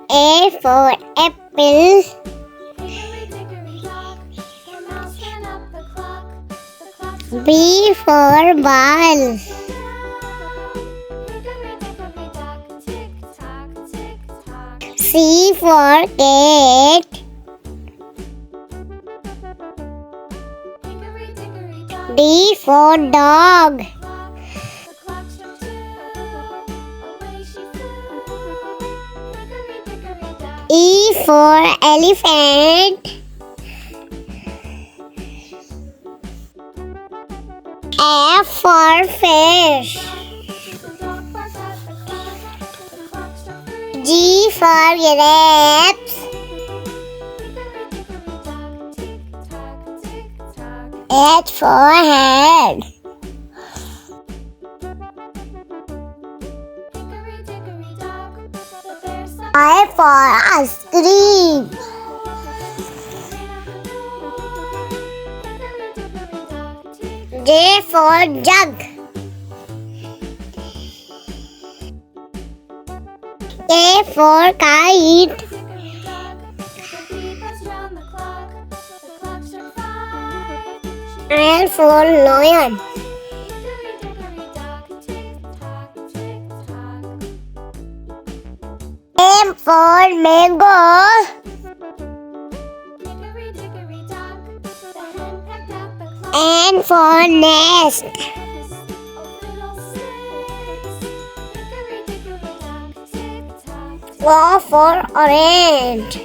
A for apple. B for ball. C for cat. D for dog. E for elephant. F for fish. G for grapes. H for head. I for ice cream. J for jug. K for kite. L for lion. M for mango. N for nest. O for orange.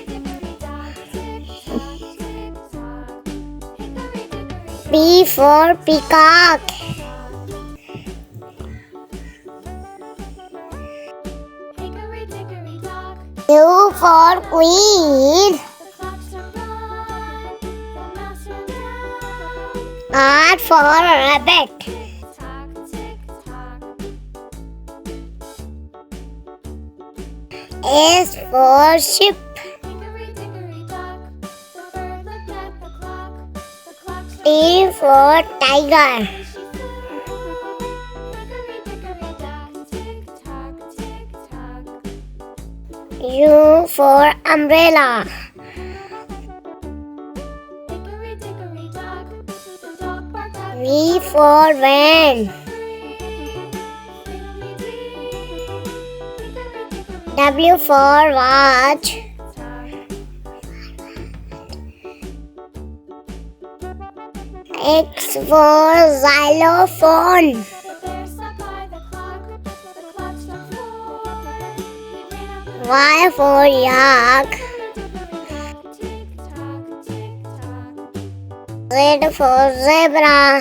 P for peacock. Q for queen. R for rabbit. S for sheep. T for tiger. U for umbrella. V for van. W for watch. X for xylophone. Y for yak. Z for zebra.